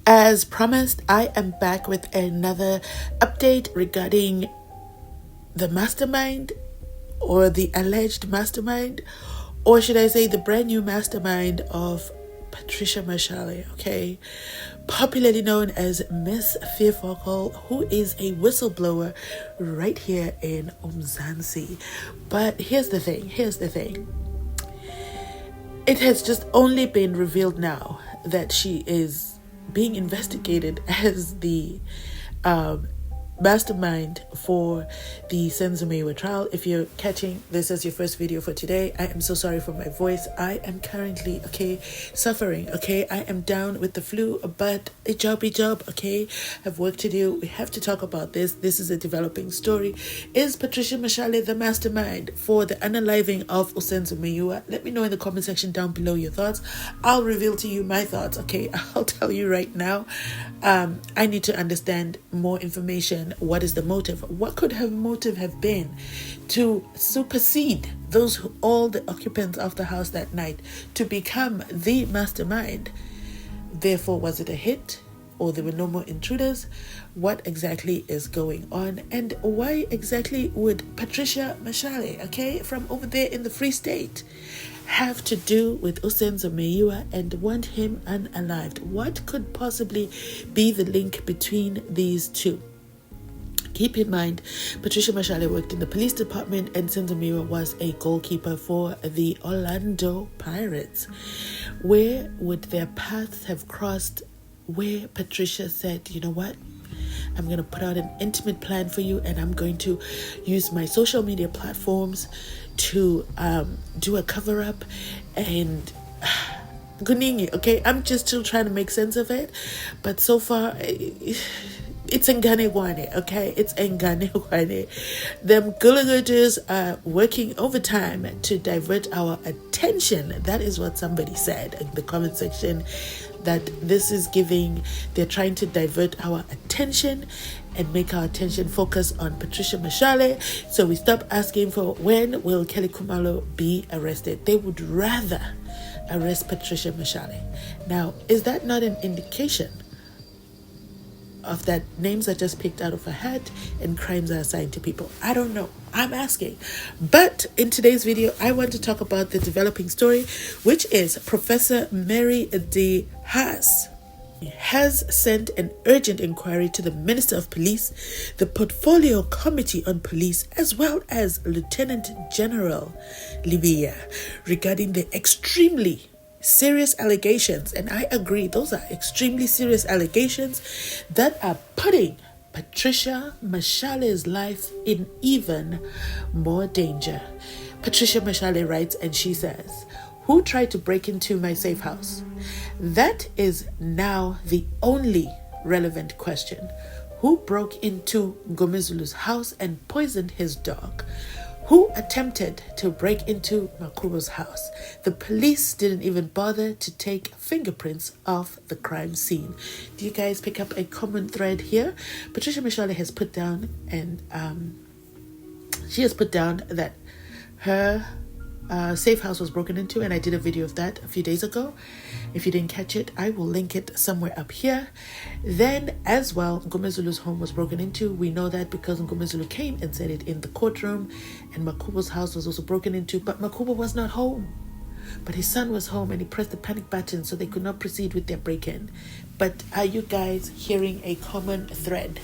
As promised, I am back with another update regarding the mastermind, or the alleged mastermind, or should I say the brand new mastermind of Patricia Mashal, okay? Popularly known as Miss Fearful, who is a whistleblower right here in Mzansi. But here's the thing. It has just only been revealed now that she is being investigated as the mastermind for the SENZO MEYIWA trial. If you're catching this as your first video for today, I am so sorry for my voice. I am currently, suffering, I am down with the flu, but a job, I have work to do. We have to talk about this. This is a developing story. Is Patricia Mashal the mastermind for the unaliving of SENZO MEYIWA? Let me know in the comment section down below your thoughts. I'll reveal to you my thoughts, I'll tell you right now. I need to understand more information. What is the motive? What could her motive have been to supersede all the occupants of the house that night to become the mastermind? Therefore, was it a hit, or there were no more intruders? What exactly is going on, and why exactly would Patricia Mashal, from over there in the Free State, have to do with SENZO MEYIWA and want him unalived? What could possibly be the link between these two? Keep in mind, Patricia Mashal worked in the police department, and SENZO MEYIWA was a goalkeeper for the Orlando Pirates. Where would their paths have crossed, where Patricia said, you know what, I'm going to put out an intimate plan for you, and I'm going to use my social media platforms to do a cover-up, and Guningi, I'm just still trying to make sense of it, but so far it's Nganewane, it's Nganewane. Them gulagudus are working overtime to divert our attention. That is what somebody said in the comment section, that this is they're trying to divert our attention and make our attention focus on Patricia Mashal, so we stop asking for when will Kelly Khumalo be arrested. They would rather arrest Patricia Mashal. Now, is that not an indication of that names are just picked out of a hat and crimes are assigned to people? I don't know. I'm asking. But in today's video, I want to talk about the developing story, which is Professor Mary D. Haas has sent an urgent inquiry to the Minister of Police, the Portfolio Committee on Police, as well as Lieutenant General Libya, regarding the extremely serious allegations, and I agree, those are extremely serious allegations that are putting Patricia Mashal's life in even more danger. Patricia Mashal writes, and she says, "Who tried to break into my safe house?" That is now the only relevant question. Who broke into Ngomezulu's house and poisoned his dog? Who attempted to break into Mako's house? The police didn't even bother to take fingerprints of the crime scene. Do you guys pick up a common thread here? Patricia Mashal has put down, and she has put down that her safe house was broken into, and I did a video of that a few days ago. If you didn't catch it, I will link it somewhere up here. Then as well, Ngomezulu's home was broken into. We know that because Ngomezulu came and said it in the courtroom, and Makubo's house was also broken into, but Makubo was not home. But his son was home, and he pressed the panic button, so they could not proceed with their break-in. But are you guys hearing a common thread?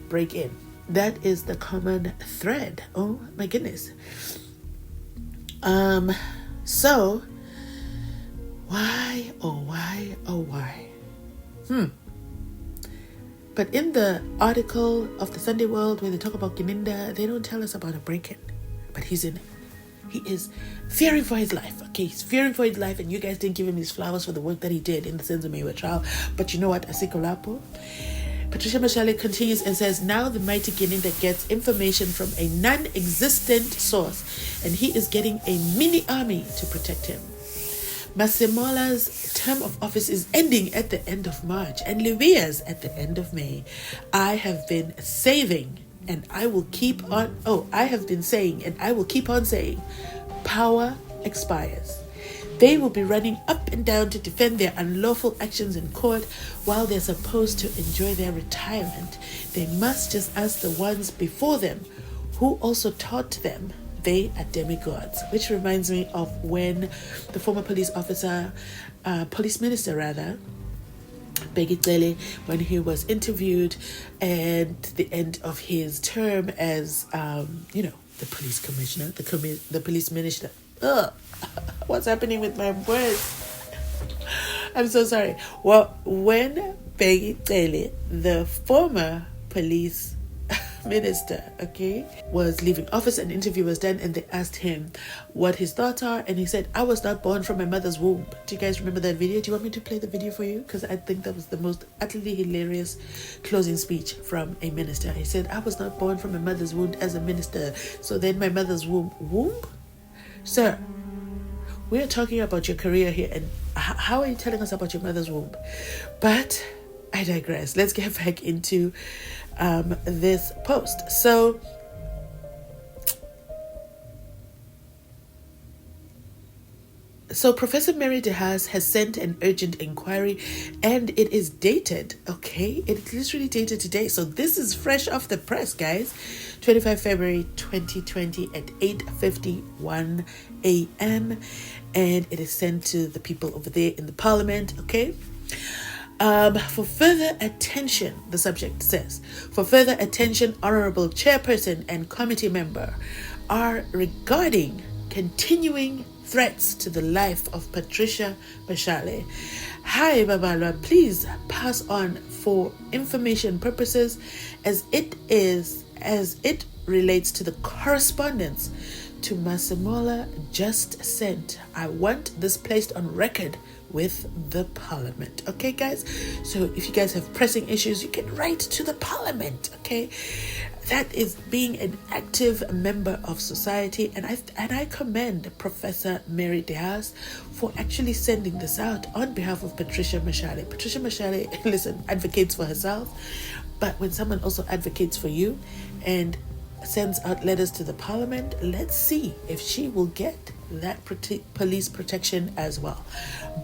Break-in. That is the common thread. Oh my goodness. So why, oh why? But in the article of the Sunday World where they talk about Gininda, they don't tell us about a break-in. But he's in it. He is fearing for his life. He's fearing for his life, and you guys didn't give him his flowers for the work that he did in the SENZO MEYIWA trial. But you know what? Asikolapo. Patricia Mashal continues and says, now the mighty Gininda gets information from a non-existent source, and he is getting a mini army to protect him. Masemola's term of office is ending at the end of March, and Livia's at the end of May. I have been saving, and I will keep on. I have been saying, and I will keep on saying, power expires. They will be running up and down to defend their unlawful actions in court while they're supposed to enjoy their retirement. They must just ask the ones before them who also taught them they are demigods. Which reminds me of when the former police minister, Begitele, when he was interviewed at the end of his term as, the police commissioner, the police minister. What's happening with my words? I'm so sorry. Well, when Begitele, the former police minister, was leaving office, an interview was done and they asked him what his thoughts are, and he said, I was not born from my mother's womb. Do you guys remember that video? Do you want me to play the video for you? Because I think that was the most utterly hilarious closing speech from a minister. He said, I was not born from my mother's womb as a minister, so then my mother's womb? Sir, we are talking about your career here, and how are you telling us about your mother's womb? But I digress. Let's get back into this post. So Professor Mary DeHaas has sent an urgent inquiry, and it is dated, It's literally dated today. So this is fresh off the press, guys. 25 February 2020 at 8:51 a.m. And it is sent to the people over there in the parliament, For further attention, the subject says, for further attention, Honorable Chairperson and Committee Member are regarding continuing threats to the life of Patricia Mashal. Hi, Babalwa, please pass on for information purposes as it relates to the correspondence to Masemola just sent. I want this placed on record with the parliament. Guys? So if you guys have pressing issues, you can write to the parliament. That is being an active member of society, and I commend Professor Mary DeHaas for actually sending this out on behalf of Patricia Mashal. Patricia Mashal, listen, advocates for herself, but when someone also advocates for you and sends out letters to the parliament, let's see if she will get that police protection as well.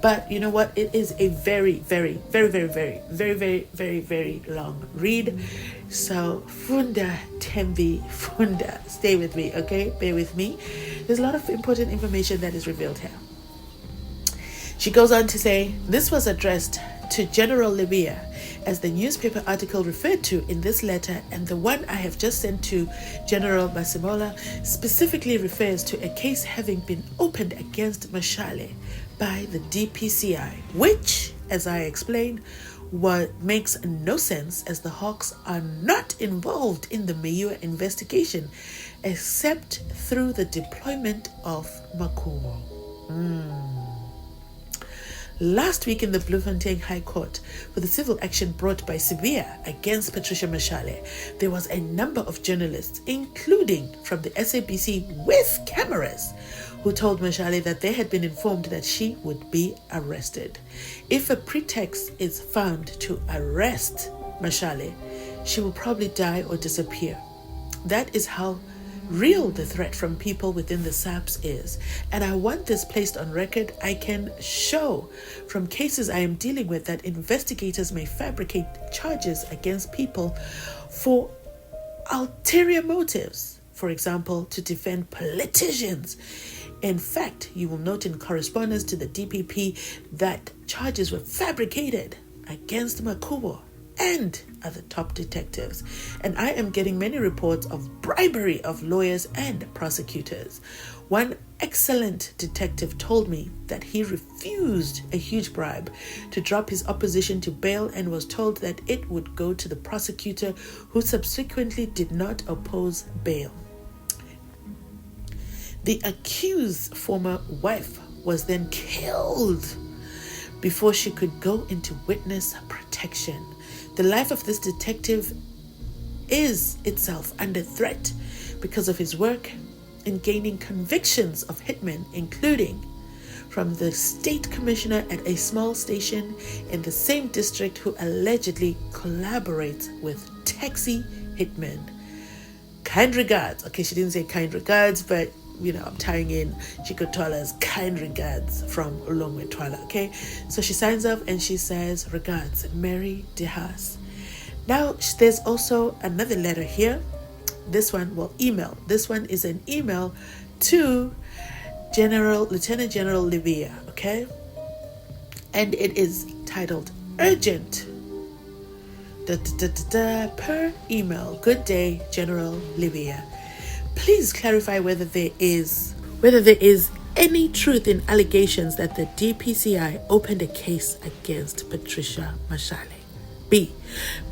But you know what? It is a very, very, very, very, very, very, very, very, very long read. So Funda Tembi, Funda, stay with me, Bear with me. There's a lot of important information that is revealed here. She goes on to say, this was addressed to General Libya, as the newspaper article referred to in this letter and the one I have just sent to General Masemola specifically refers to a case having been opened against Mashal by the DPCI, which, as I explained, makes no sense as the Hawks are not involved in the Meyiwa investigation except through the deployment of Mako. Last week in the Bloemfontein High Court for the civil action brought by Sibiya against Patricia Mashal, there was a number of journalists, including from the SABC with cameras, who told Mashal that they had been informed that she would be arrested. If a pretext is found to arrest Mashal, she will probably die or disappear. That is how real the threat from people within the SAPS is, and I want this placed on record. I can show from cases I am dealing with that investigators may fabricate charges against people for ulterior motives, for example, to defend politicians. In fact, you will note in correspondence to the DPP that charges were fabricated against Makubo and other top detectives, and I am getting many reports of bribery of lawyers and prosecutors. One excellent detective told me that he refused a huge bribe to drop his opposition to bail and was told that it would go to the prosecutor, who subsequently did not oppose bail. The accused's former wife was then killed before she could go into witness protection. The life of this detective is itself under threat because of his work in gaining convictions of hitmen, including from the state commissioner at a small station in the same district who allegedly collaborates with taxi hitmen. Kind regards. Okay, she didn't say kind regards, but I'm tying in Chikotwala's kind regards from Ulongwe Twala, okay? So she signs off and she says, regards, Mary DeHaas. Now, there's also another letter here. This one, email. This one is an email to Lieutenant General Livia, okay? And it is titled Urgent. Per email. Good day, General Livia. Please clarify whether there is any truth in allegations that the DPCI opened a case against Patricia Mashal. B.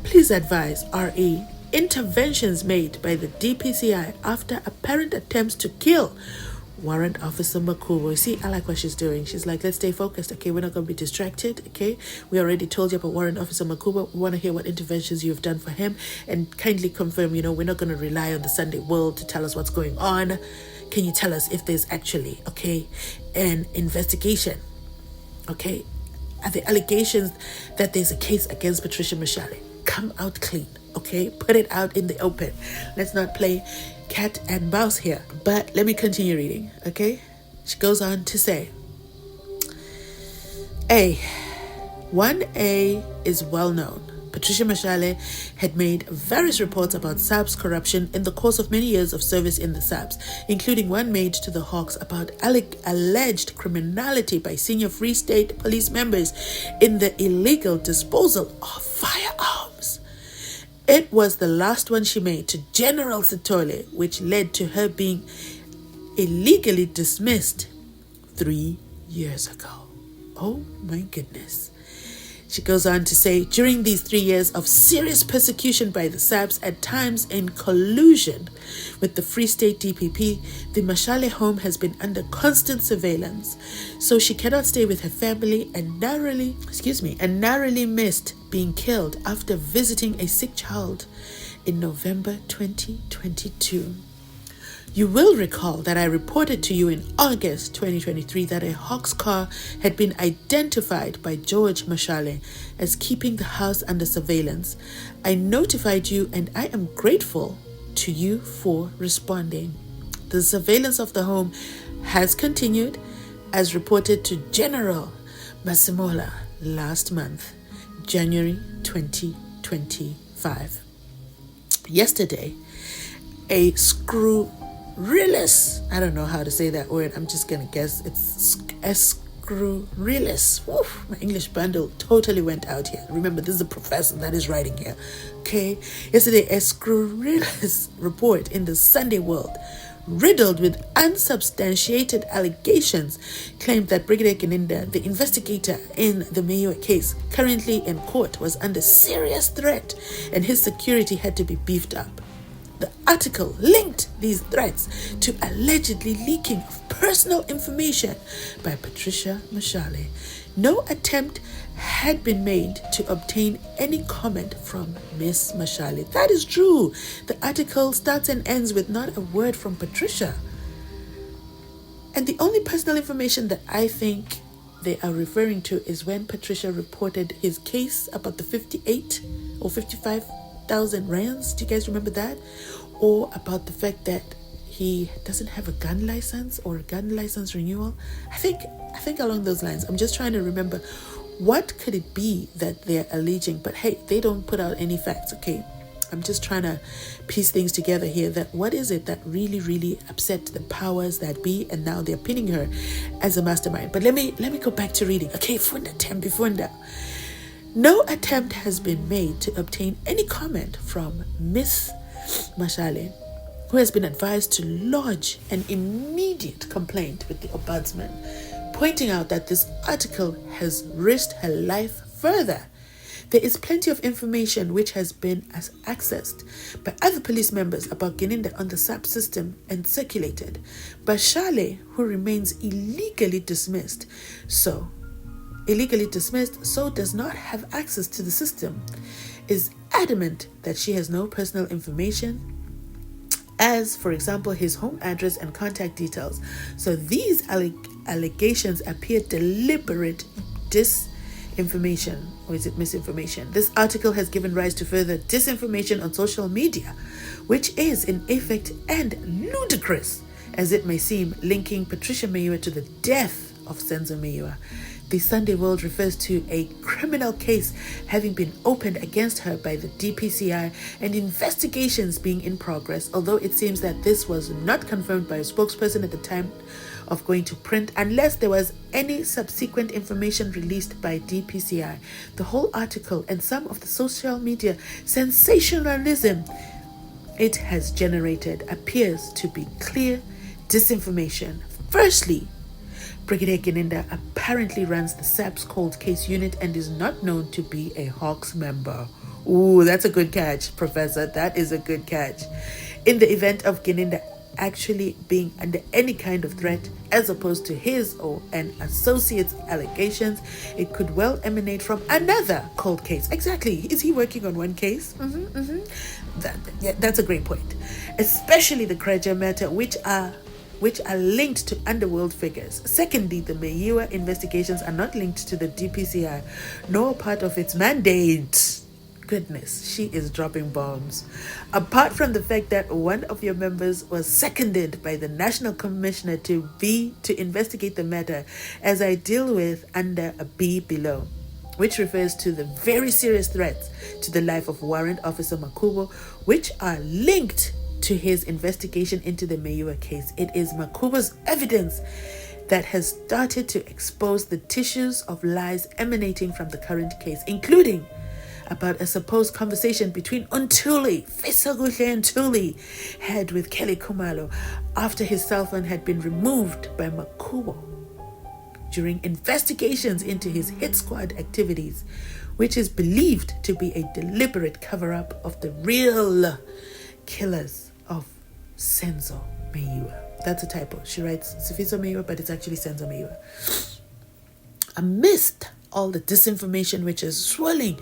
Please advise RE interventions made by the DPCI after apparent attempts to kill Warrant Officer Mako. You see, I like what she's doing. She's like, let's stay focused, okay? We're not going to be distracted, okay? We already told you about Warrant Officer Mako. We want to hear what interventions you've done for him, and kindly confirm, we're not going to rely on the Sunday World to tell us what's going on. Can you tell us if there's actually, okay, an investigation, okay? Are the allegations that there's a case against Patricia Mashal? Come out clean, okay? Put it out in the open. Let's not play cat and mouse here. But let me continue reading, okay? She goes on to say, 1A is well known. Patricia Mashal had made various reports about SAP's corruption in the course of many years of service in the SAPs, including one made to the Hawks about alleged criminality by senior Free State police members in the illegal disposal of firearms. It was the last one she made to General Sithole, which led to her being illegally dismissed 3 years ago. Oh my goodness. She goes on to say, during these 3 years of serious persecution by the SAPs, at times in collusion with the Free State DPP, the Mashal home has been under constant surveillance. So she cannot stay with her family and narrowly missed being killed after visiting a sick child in November 2022. You will recall that I reported to you in August 2023 that a Hawks car had been identified by George Mashal as keeping the house under surveillance. I notified you and I am grateful to you for responding. The surveillance of the home has continued as reported to General Masimola last month, January 2025. Yesterday, a screwless, I don't know how to say that word, I'm just going to guess it's screwless. My English bundle totally went out here. Remember, this is a professor that is writing here. Okay, yesterday a screwless report in the Sunday World, riddled with unsubstantiated allegations, claimed that Brigadier Kininda, the investigator in the Meyiwa case, currently in court, was under serious threat and his security had to be beefed up. The article linked these threats to allegedly leaking of personal information by Patricia Mashal. No attempt had been made to obtain any comment from Miss Mashal. That is true. The article starts and ends with not a word from Patricia. And the only personal information that I think they are referring to is when Patricia reported his case about the 58 or 55,000 rands. Do you guys remember that? Or about the fact that he doesn't have a gun license or a gun license renewal. I think along those lines. I'm just trying to remember what could it be that they're alleging. But hey, they don't put out any facts, okay? I'm just trying to piece things together here. That what is it that really, really upset the powers that be, and now they're pinning her as a mastermind. But let me go back to reading. Okay, Funda Tembi Funda. No attempt has been made to obtain any comment from Miss Mashal, who has been advised to lodge an immediate complaint with the ombudsman, pointing out that this article has risked her life further. There is plenty of information which has been accessed by other police members about Kininda on the SAP system and circulated. But Mashal, who remains illegally dismissed, so does not have access to the system, is adamant that she has no personal information, as, for example, his home address and contact details. So these allegations appear deliberate disinformation, or is it misinformation? This article has given rise to further disinformation on social media, which is in effect and ludicrous, as it may seem, linking Patricia Meyiwa to the death of SENZO MEYIWA. The Sunday World refers to a criminal case having been opened against her by the DPCI and investigations being in progress, although it seems that this was not confirmed by a spokesperson at the time of going to print unless there was any subsequent information released by DPCI. The whole article and some of the social media sensationalism it has generated appears to be clear disinformation. Firstly, Brigadier Geninda apparently runs the SAPS cold case unit and is not known to be a Hawks member. Ooh, that's a good catch, Professor. That is a good catch. In the event of Geninda actually being under any kind of threat, as opposed to his or an associate's allegations, it could well emanate from another cold case. Exactly. Is he working on one case? That's a great point. Especially the Kreja matter, which are linked to underworld figures. Secondly, the Meyiwa investigations are not linked to the DPCI, nor part of its mandate. Goodness, she is dropping bombs. Apart from the fact that one of your members was seconded by the National Commissioner to investigate the matter, as I deal with under a B below, which refers to the very serious threats to the life of Warrant Officer Mako, which are linked to his investigation into the Meyiwa case. It is Makubo's evidence that has started to expose the tissues of lies emanating from the current case, including about a supposed conversation between Untuli, Fisaguhle Untuli, had with Kelly Kumalo after his cell phone had been removed by Makubo during investigations into his hit squad activities, which is believed to be a deliberate cover-up of the real killers of SENZO MEYIWA. That's a typo. She writes Sifiso Meyiwa, but it's actually SENZO MEYIWA. Amidst all the disinformation which is swirling,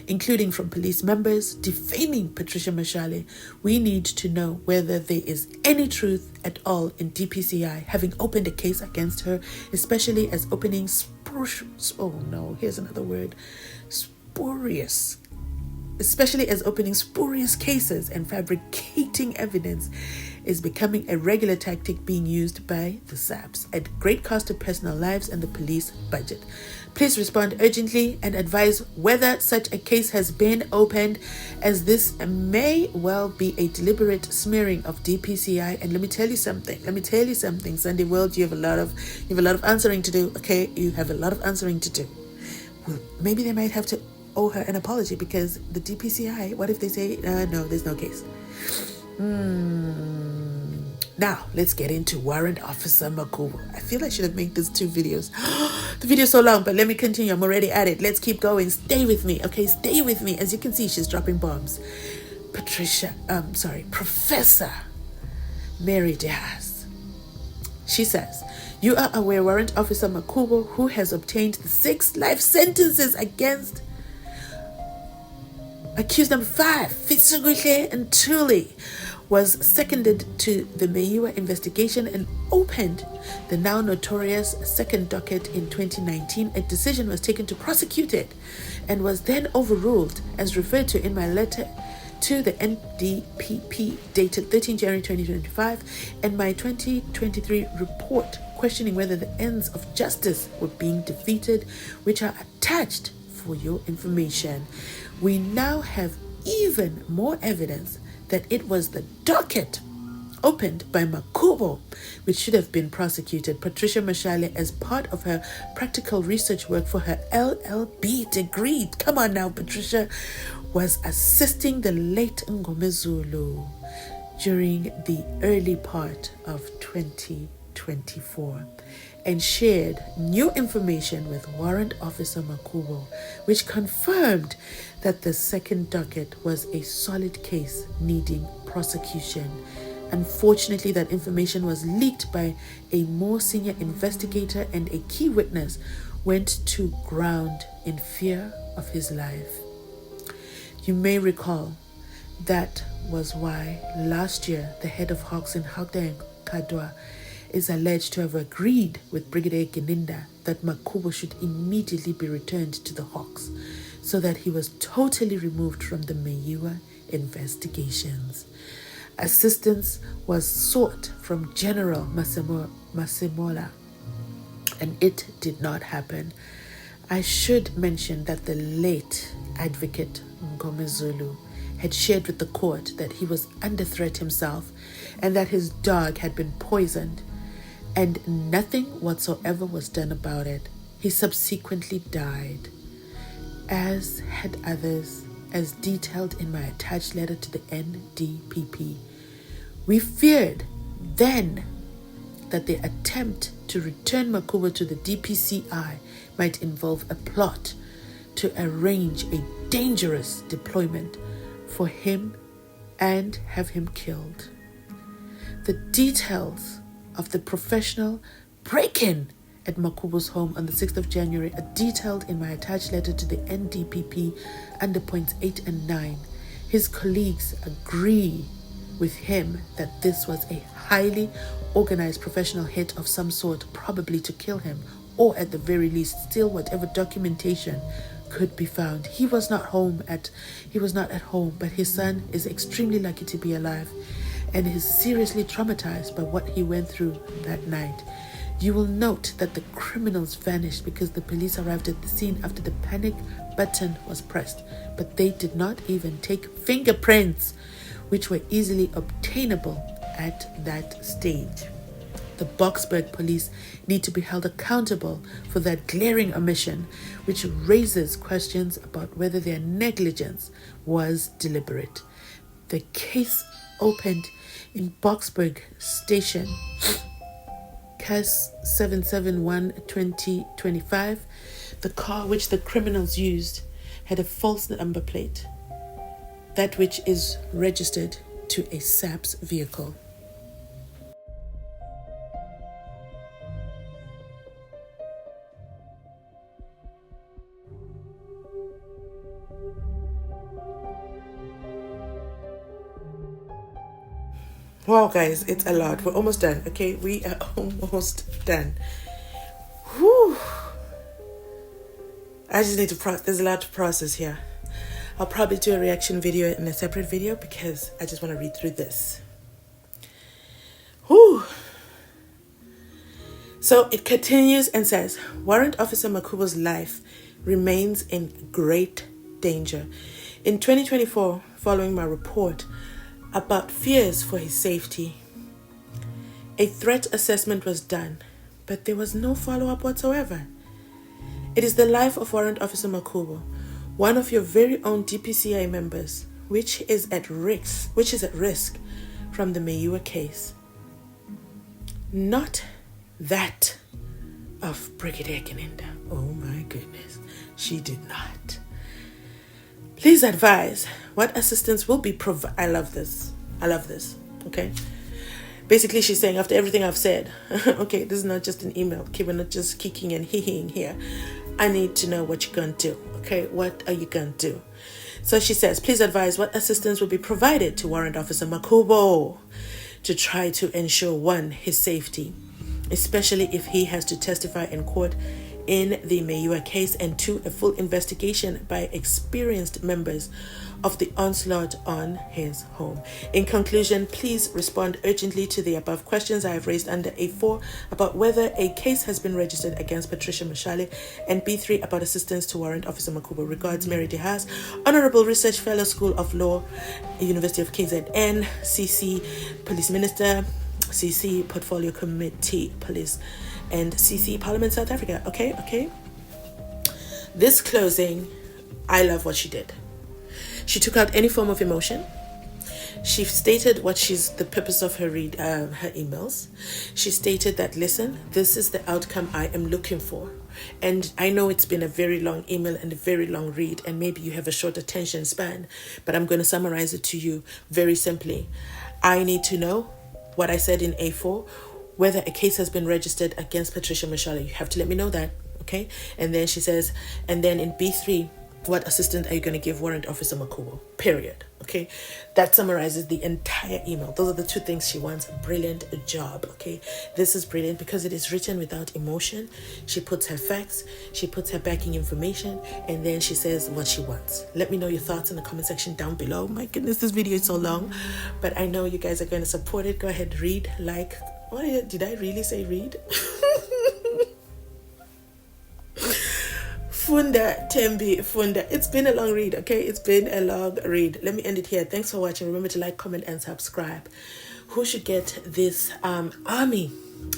including from police members defaming Patricia Mashal, we need to know whether there is any truth at all in DPCI having opened a case against her, especially as opening spurious cases and fabricating evidence is becoming a regular tactic being used by the SAPs at great cost to personal lives and the police budget. Please respond urgently and advise whether such a case has been opened, as this may well be a deliberate smearing of DPCI. And let me tell you something, Sunday World, you have a lot of answering to do. Okay, you have a lot of answering to do. Well, maybe they might have to owe her an apology, because the DPCI, what if they say no, there's no case? Now, let's get into Warrant Officer Mako. I feel I should have made these 2 videos. The video's so long, but let me continue. I'm already at it. Let's keep going. Stay with me, okay? Stay with me. As you can see, she's dropping bombs. Professor Mary Diaz. She says, you are aware Warrant Officer Mako, who has obtained the 6 life sentences against accused number 5, Fisaguhle and Tuli, was seconded to the Meyiwa investigation and opened the now notorious second docket in 2019. A decision was taken to prosecute it and was then overruled, as referred to in my letter to the NDPP dated 13 January 2025 and my 2023 report questioning whether the ends of justice were being defeated, which are attached for your information. We now have even more evidence that it was the docket opened by Mako which should have been prosecuted. Patricia Mashal, as part of her practical research work for her LLB degree, come on now Patricia, was assisting the late Ngomezulu during the early part of 2024 and shared new information with Warrant Officer Mako, which confirmed that the second docket was a solid case needing prosecution. Unfortunately, that information was leaked by a more senior investigator, and a key witness went to ground in fear of his life. You may recall that was why last year the head of Hawks in Gauteng, Kadwa, is alleged to have agreed with Brigadier Geninda that Mako should immediately be returned to the Hawks, so that he was totally removed from the Meyiwa investigations. Assistance was sought from General Masimola, and it did not happen. I should mention that the late advocate Ngomezulu had shared with the court that he was under threat himself and that his dog had been poisoned, and nothing whatsoever was done about it. He subsequently died, as had others, as detailed in my attached letter to the NDPP. We feared then that the attempt to return Makubo to the DPCI might involve a plot to arrange a dangerous deployment for him and have him killed. The details of the professional break-in at Makubo's home on the 6th of January are detailed in my attached letter to the NDPP under points 8 and 9. His colleagues agree with him that this was a highly organized professional hit of some sort, probably to kill him, or at the very least steal whatever documentation could be found. He was not at home, but his son is extremely lucky to be alive and is seriously traumatized by what he went through that night. You will note that the criminals vanished because the police arrived at the scene after the panic button was pressed, but they did not even take fingerprints, which were easily obtainable at that stage. The Boksburg police need to be held accountable for that glaring omission, which raises questions about whether their negligence was deliberate. The case opened in Boksburg Station, CAS 771-2025. The car which the criminals used had a false number plate, that which is registered to a SAPS vehicle. Wow, guys, it's a lot. We're almost done, okay? We are almost done. Whew. I just need to there's a lot to process here. I'll probably do a reaction video in a separate video because I just want to read through this. Whew. So it continues and says, Warrant Officer Makubo's life remains in great danger. In 2024, following my report about fears for his safety, a threat assessment was done, but there was no follow-up whatsoever. It is the life of Warrant Officer Makubo, one of your very own DPCI members, which is at risk from the Meyiwa case. Not that of Brigadier Keninda. Oh my goodness, she did not. Please advise what assistance will be provided. I love this. Okay. Basically, she's saying, after everything I've said, okay, this is not just an email. Okay, we're not just kicking and hee-heeing here. I need to know what you're going to do. Okay, what are you going to do? So she says, please advise what assistance will be provided to Warrant Officer Makubo to try to ensure, one, his safety, especially if he has to testify in court in the Meyiwa case, and two, a full investigation by experienced members of the onslaught on his home. In conclusion, please respond urgently to the above questions I have raised under A4 about whether a case has been registered against Patricia Mashal, and B3 about assistance to Warrant Officer Makubo. Regards, Mary DeHaas, Honorable Research Fellow, School of Law, University of KZN, CC, Police Minister, CC, Portfolio Committee, Police, and CC, Parliament, South Africa. Okay. This closing, I love what she did. She took out any form of emotion. She stated what the purpose of her her emails. She stated that, listen, this is the outcome I am looking for. And I know it's been a very long email and a very long read, and maybe you have a short attention span, but I'm going to summarize it to you very simply. I need to know what I said in A4, whether a case has been registered against Patricia Mashal. You have to let me know that, okay? And then she says, and then in B3, what assistance are you going to give Warrant Officer Mako? Period. Okay, that summarizes the entire email. Those are the two things she wants. Brilliant job. Okay, this is brilliant because it is written without emotion. She puts her facts, she puts her backing information, and then she says what she wants. Let me know your thoughts in the comment section down below. My goodness, this video is so long, but I know you guys are going to support it. Go ahead, read, like. What did I really say? Read. Funda Tembi Funda. It's been a long read, okay? It's been a long read. Let me end it here. Thanks for watching. Remember to like, comment, and subscribe. Who should get this army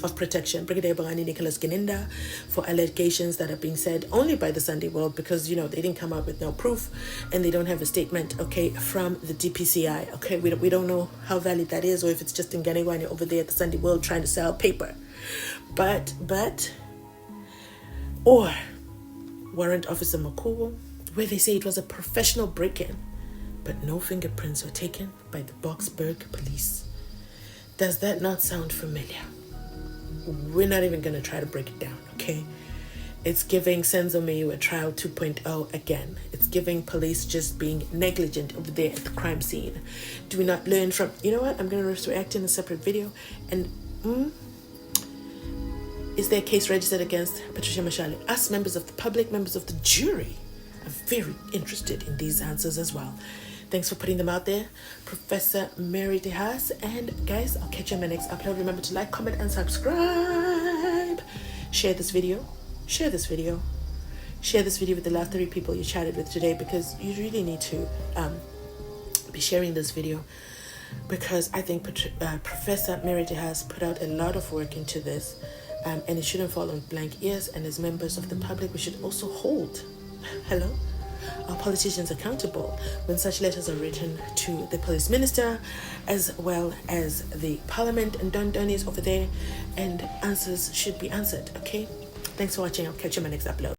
of protection? Brigadier Bangani Nicholas Geninda, for allegations that are being said only by the Sunday World, because they didn't come up with no proof and they don't have a statement, okay, from the DPCI. Okay, we don't know how valid that is, or if it's just in Ganegwani over there at the Sunday World trying to sell paper. Or Warrant Officer Mako, where they say it was a professional break-in, but no fingerprints were taken by the Boksburg police. Does that not sound familiar? We're not even going to try to break it down, okay? It's giving SENZO MEYIWA Trial 2.0 again. It's giving police just being negligent over there at the crime scene. Do we not learn from... You know what? I'm going to react in a separate video. And... Is there a case registered against Patricia Mashal? Us, members of the public, members of the jury, are very interested in these answers as well. Thanks for putting them out there, Professor Mary DeHaas. And guys, I'll catch you on my next upload. Remember to like, comment, and subscribe. Share this video. Share this video. Share this video with the last 3 people you chatted with today, because you really need to be sharing this video, because I think Professor Mary DeHaas put out a lot of work into this. And it shouldn't fall on blank ears. And as members of the public, we should also hold our politicians accountable when such letters are written to the police minister, as well as the parliament and Don-Donnies over there, and answers should be answered. Okay, thanks for watching. I'll catch you in my next upload.